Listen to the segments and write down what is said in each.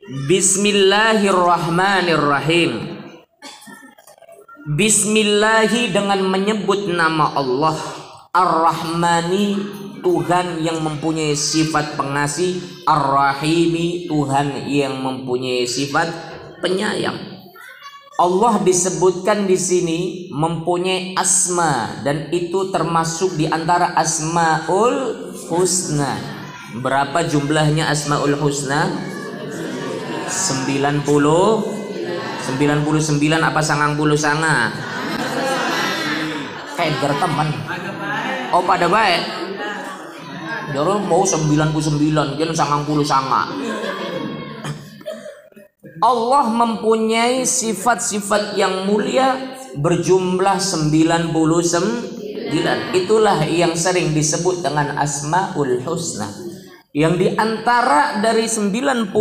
Bismillahirrahmanirrahim. Bismillahi dengan menyebut nama Allah. Ar-Rahmani, Tuhan yang mempunyai sifat pengasih. Ar-Rahimi, Tuhan yang mempunyai sifat penyayang. Allah disebutkan di sini mempunyai asma, dan itu termasuk di antara Asmaul Husna. Berapa jumlahnya Asmaul Husna? 99 apa 99 sanga? Kayak gerteman. Oh pada baik. Jaro mau 99 kan 90 sanga. Allah mempunyai sifat-sifat yang mulia berjumlah 99. Itulah yang sering disebut dengan Asmaul Husna. Yang diantara dari 99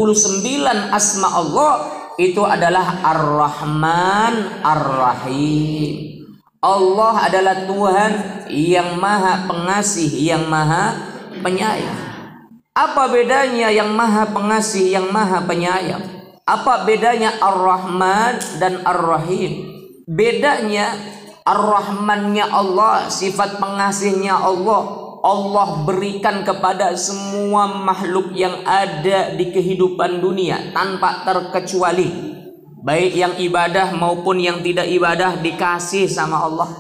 asma Allah itu adalah Ar-Rahman Ar-Rahim. Allah adalah Tuhan yang maha pengasih, yang maha penyayang. Apa bedanya yang maha pengasih, yang maha penyayang? Apa bedanya Ar-Rahman dan Ar-Rahim? Bedanya Ar-Rahmannya Allah, sifat pengasihnya Allah, Allah berikan kepada semua makhluk yang ada di kehidupan dunia tanpa terkecuali, baik yang ibadah maupun yang tidak ibadah dikasih sama Allah,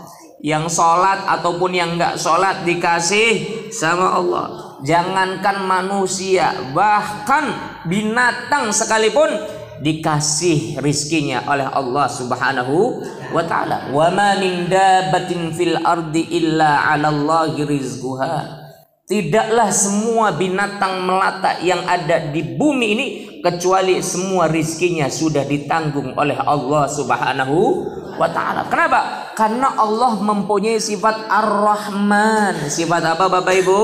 yang sholat ataupun yang enggak sholat dikasih sama Allah. Jangankan manusia, bahkan binatang sekalipun dikasih rizkinya oleh Allah Subhanahu wa ta'ala. Wa ma min dabbatin fil ardi illa 'alallahi rizquha. Tidaklah semua binatang melata yang ada di bumi ini kecuali semua rizkinya sudah ditanggung oleh Allah Subhanahu wa ta'ala. Kenapa? Karena Allah mempunyai sifat Ar-Rahman. Sifat apa Bapak Ibu?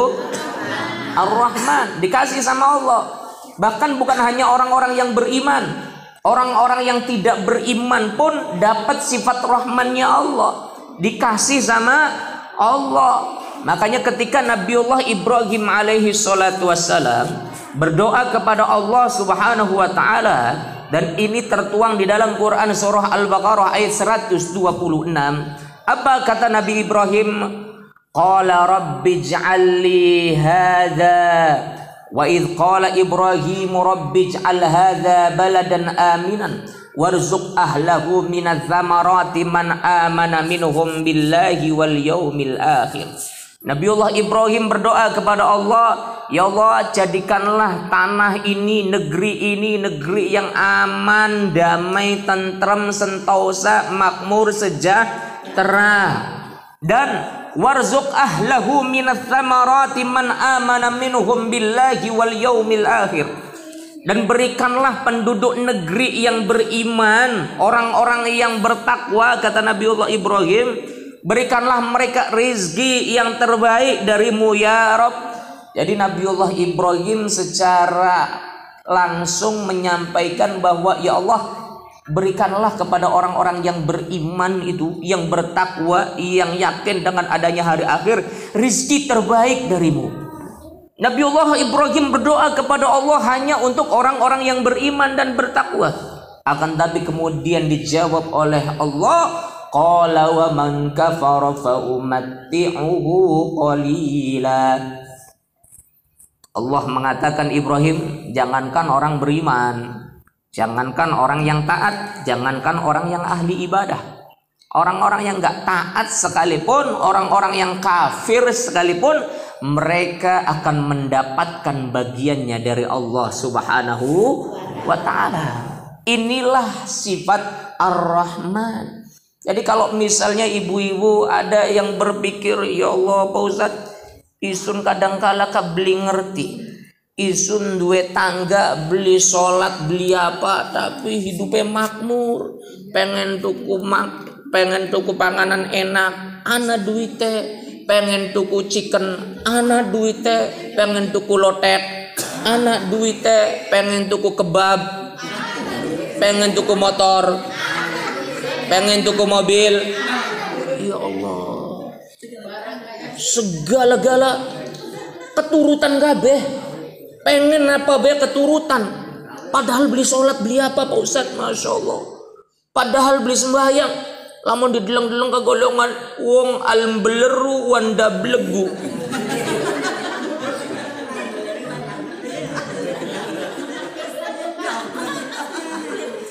Ar-Rahman, dikasih sama Allah. Bahkan bukan hanya orang-orang yang beriman, orang-orang yang tidak beriman pun dapat sifat rahmannya Allah, dikasih sama Allah. Makanya ketika Nabiullah Ibrahim alaihi salatu wassalam berdoa kepada Allah Subhanahu wa ta'ala, dan ini tertuang di dalam Quran surah Al-Baqarah ayat 126. Apa kata Nabi Ibrahim? Qala rabbi ij'alli hadza. Wa idh qala Ibrahim rabbi ij'al hadza baladan aminan warzuq ahlahu minadz tsamarati man amana minhum billahi wal yaumil akhir. Nabiullah Ibrahim berdoa kepada Allah, ya Allah, jadikanlah tanah ini, negeri yang aman, damai, tentram, sentosa, makmur, sejahtera, dan warzuq ahlahu minats tsamarati man amana minhum billahi wal yaumil akhir. Dan berikanlah penduduk negeri yang beriman, orang-orang yang bertakwa, kata Nabiullah Ibrahim, berikanlah mereka rizki yang terbaik darimu ya Rabb. Jadi Nabiullah Ibrahim secara langsung menyampaikan bahwa ya Allah, berikanlah kepada orang-orang yang beriman itu, yang bertakwa, yang yakin dengan adanya hari akhir, rizki terbaik darimu. Nabiullah Ibrahim berdoa kepada Allah hanya untuk orang-orang yang beriman dan bertakwa. Akan tapi kemudian dijawab oleh Allah, qala wa man kafara fa umatti'uhu qalila. Allah mengatakan, Ibrahim, jangankan orang beriman, jangankan orang yang taat, jangankan orang yang ahli ibadah, orang-orang yang gak taat sekalipun, orang-orang yang kafir sekalipun, mereka akan mendapatkan bagiannya dari Allah Subhanahu wa ta'ala. Inilah sifat Ar-Rahman. Jadi kalau misalnya ibu-ibu ada yang berpikir, ya Allah Pak Ustadz, isun kadangkala beli ngerti, isun duwe tangga, beli sholat, beli apa, tapi hidupnya makmur, pengen tuku panganan enak, ana duite, pengen tuku chicken, ana duite, pengen tuku lotek, ana duite, pengen tuku kebab, pengen tuku motor, pengen tuku mobil. Ya Allah, segala-gala keturutan kabeh. Pengen apa be keturutan. Padahal beli sholat, beli apa Pak Ustadz? Masya Allah. Padahal beli sembahyang, lamun dideleng-deleng ke golongan wong almbeleru wanda blegu.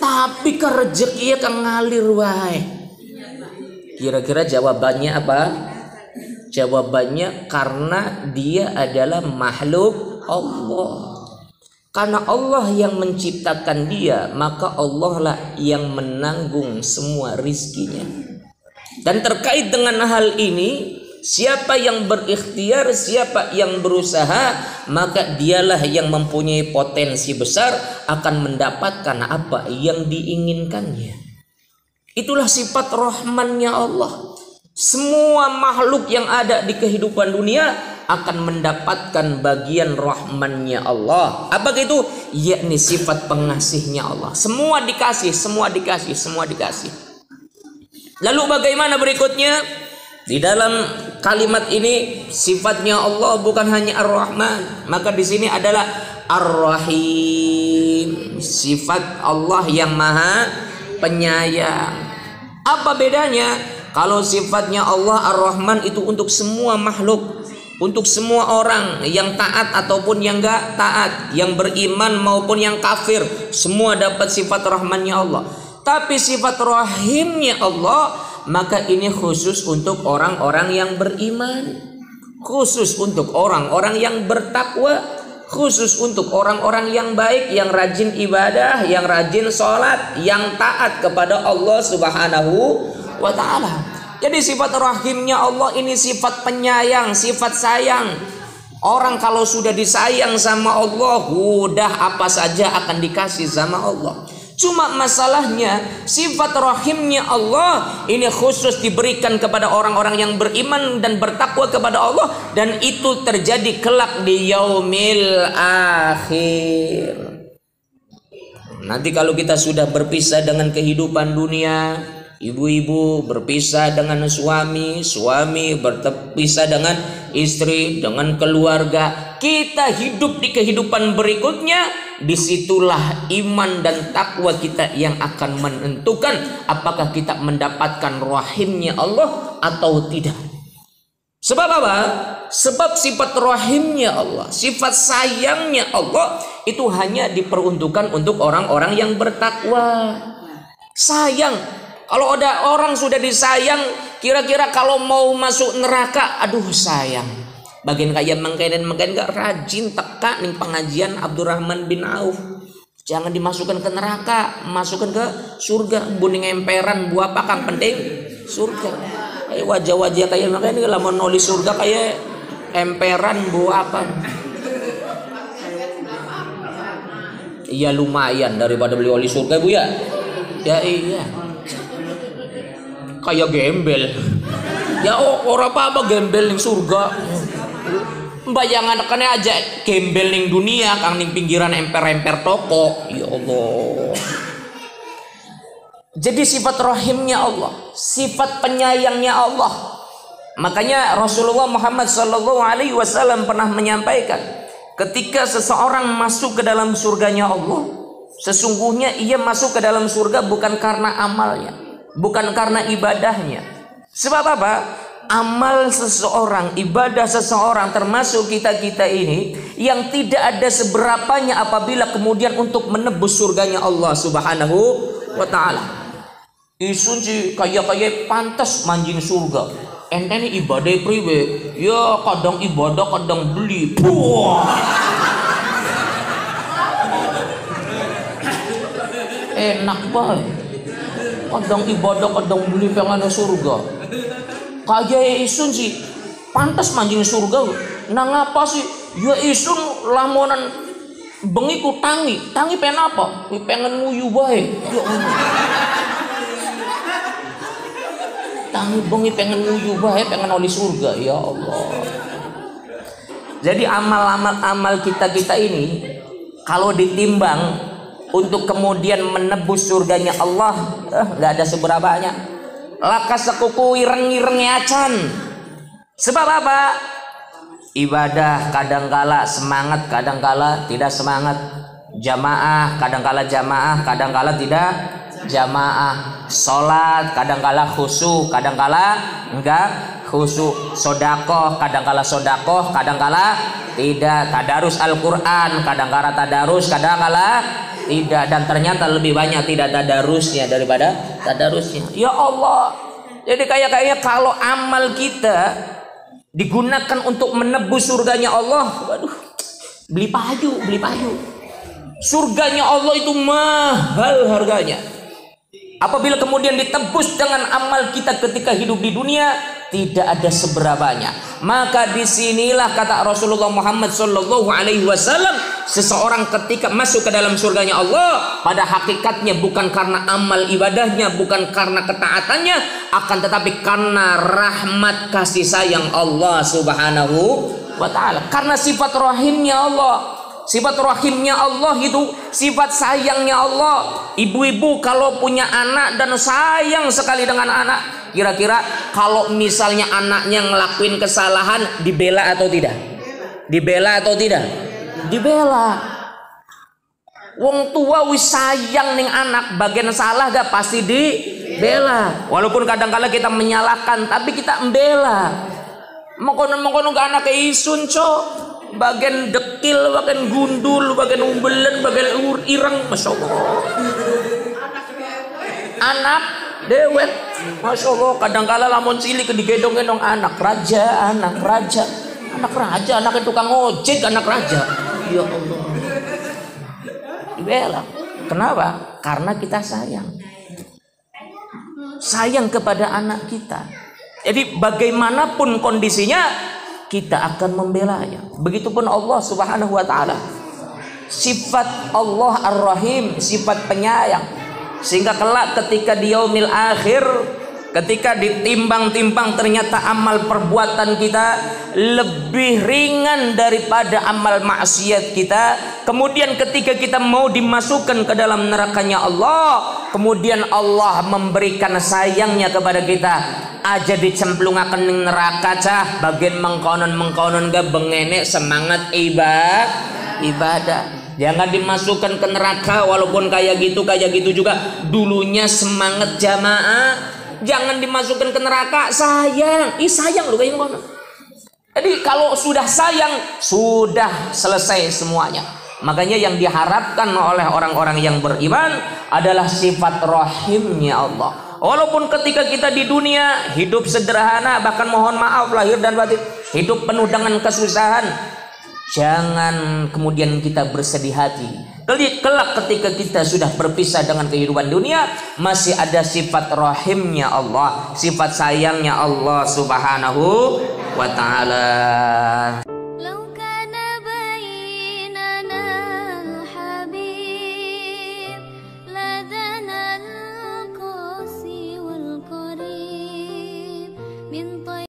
Tapi ke rezeki kan ngalir wae. Kira-kira jawabannya apa? Jawabannya karena dia adalah makhluk Allah. Karena Allah yang menciptakan dia, maka Allah lah yang menanggung semua rizkinya. Dan terkait dengan hal ini, siapa yang berikhtiar, siapa yang berusaha, maka dialah yang mempunyai potensi besar akan mendapatkan apa yang diinginkannya. Itulah sifat rahmannya Allah. Semua makhluk yang ada di kehidupan dunia akan mendapatkan bagian rahmannya Allah. Apa itu? Yakni sifat pengasihnya Allah. Semua dikasih, semua dikasih, semua dikasih. Lalu bagaimana berikutnya? Di dalam kalimat ini sifatnya Allah bukan hanya Ar-Rahman, maka di sini adalah Ar-Rahim. Sifat Allah yang Maha Penyayang. Apa bedanya? Kalau sifatnya Allah Ar-Rahman itu untuk semua makhluk, untuk semua orang yang taat ataupun yang enggak taat, yang beriman maupun yang kafir, semua dapat sifat rahmannya Allah. Tapi sifat rahimnya Allah, maka ini khusus untuk orang-orang yang beriman, khusus untuk orang-orang yang bertakwa, khusus untuk orang-orang yang baik, yang rajin ibadah, yang rajin sholat, yang taat kepada Allah Subhanahu wa ta'ala. Jadi sifat rahimnya Allah ini sifat penyayang, sifat sayang. Orang kalau sudah disayang sama Allah, udah apa saja akan dikasih sama Allah. Cuma masalahnya sifat rahimnya Allah ini khusus diberikan kepada orang-orang yang beriman dan bertakwa kepada Allah, dan itu terjadi kelak di yaumil akhir. Nanti kalau kita sudah berpisah dengan kehidupan dunia, ibu-ibu berpisah dengan suami, suami berpisah dengan istri, dengan keluarga, kita hidup di kehidupan berikutnya, disitulah iman dan takwa kita yang akan menentukan apakah kita mendapatkan rahimnya Allah atau tidak. Sebab apa? Sebab sifat rahimnya Allah, sifat sayangnya Allah itu hanya diperuntukkan untuk orang-orang yang bertakwa. Sayang. Kalau ada orang sudah disayang, kira-kira kalau mau masuk neraka, aduh sayang. Bagian kayak mengkain gak rajin teka nih pengajian Abdurrahman bin Auf. Jangan dimasukkan ke neraka, masukkan ke surga. Buning emperan buah apa kang penting surga. Kayak wajah-wajah kayak mengkain lah mau nulis surga kayak emperan buah apa. Iya lumayan daripada beli oli surga bu ya. Ya iya. Kayak gembel. Ya orang apa gembel ning surga. Bayangan kene aja gembel ning dunia kang ning pinggiran emper-emper toko. Ya Allah. Jadi sifat rahimnya Allah, sifat penyayangnya Allah. Makanya Rasulullah Muhammad SAW pernah menyampaikan, ketika seseorang masuk ke dalam surganya Allah, sesungguhnya ia masuk ke dalam surga bukan karena amalnya, bukan karena ibadahnya. Sebab apa? Amal seseorang, ibadah seseorang, termasuk kita-kita ini, yang tidak ada seberapanya apabila kemudian untuk menebus surganya Allah Subhanahu wa ta'ala. Isun sih kayak pantas manjing surga. Ente ini ibadah priwe, ya kadang ibadah kadang beli. Puah. Enak banget. Kadang ibadah kadang beli pengen surga. Kayak isun sih pantas manjing surga. Nah ngapa sih? Ya isun lamonan bengi ku tangi pengen apa? Pengen nguyu bae. Ya Allah. Tangi bengi pengen nguyu bae, pengen oli surga. Ya Allah. Jadi amal kita ini kalau ditimbang untuk kemudian menebus surganya Allah, nggak ada seberapanya. Lakas sekuku ireng-ireng acan. Sebab apa? Ibadah kadangkala semangat, kadangkala tidak semangat. jamaah, kadangkala jamaah, kadangkala tidak jamaah. Salat kadangkala khusyuk, kadangkala enggak khusyuk. Sedekah kadangkala sedekah, kadangkala tidak. Tadarus Al-Qur'an kadangkala tadarus, kadangkala tidak. Dan ternyata lebih banyak tidak tadarusnya daripada tadarusnya. Ya Allah. Jadi kayaknya kalau amal kita digunakan untuk menebus surganya Allah, waduh, beli payu. Surganya Allah itu mahal harganya. Apabila kemudian ditebus dengan amal kita ketika hidup di dunia, tidak ada seberapanya. Maka disinilah kata Rasulullah Muhammad SAW, seseorang ketika masuk ke dalam surganya Allah, pada hakikatnya bukan karena amal ibadahnya, bukan karena ketaatannya, akan tetapi karena rahmat kasih sayang Allah Subhanahu wa ta'ala. Karena sifat rahimnya Allah. Sifat rahimnya Allah itu sifat sayangnya Allah. Ibu-ibu kalau punya anak dan sayang sekali dengan anak, kira-kira kalau misalnya anaknya ngelakuin kesalahan, dibela atau tidak? Dibela atau tidak? Dibela. Wong tua wis sayang ning anak, bagian salah gak pasti dibela. Walaupun kadang-kala kita menyalahkan, tapi kita membela. Mengkono-mengkono gak anak isun cok. Bagian dekil, bagian gundul, bagian umbelen, bagian ireng, masya Allah. Anak dewet, masya Allah. Kadang-kala lamun cilik digedong-gedong anak raja, anak yang tukang ojek, anak raja. Ya Allah. Dibela. Kenapa? Karena kita sayang kepada anak kita. Jadi bagaimanapun kondisinya, kita akan membelanya. Begitupun Allah Subhanahu wa ta'ala. Sifat Allah Ar-Rahim, sifat penyayang. Sehingga kelak ketika di yaumil akhir, ketika ditimbang-timbang ternyata amal perbuatan kita lebih ringan daripada amal maksiat kita. Kemudian ketika kita mau dimasukkan ke dalam nerakanya Allah, kemudian Allah memberikan sayangnya kepada kita. Aja dicemplungaken ning neraka cah, bagian mengkonon gak bengenek semangat ibadah. Jangan dimasukkan ke neraka walaupun kayak gitu juga dulunya semangat jamaah. Jangan dimasukkan ke neraka sayang loh kayak ngono. Jadi kalau sudah sayang, sudah selesai semuanya. Makanya yang diharapkan oleh orang-orang yang beriman adalah sifat rahimnya Allah. Walaupun ketika kita di dunia hidup sederhana, bahkan mohon maaf lahir dan batin, hidup penuh dengan kesusahan, jangan kemudian kita bersedih hati. Kelak ketika kita sudah berpisah dengan kehidupan dunia, masih ada sifat rahimnya Allah, sifat sayangnya Allah Subhanahu wa ta'ala.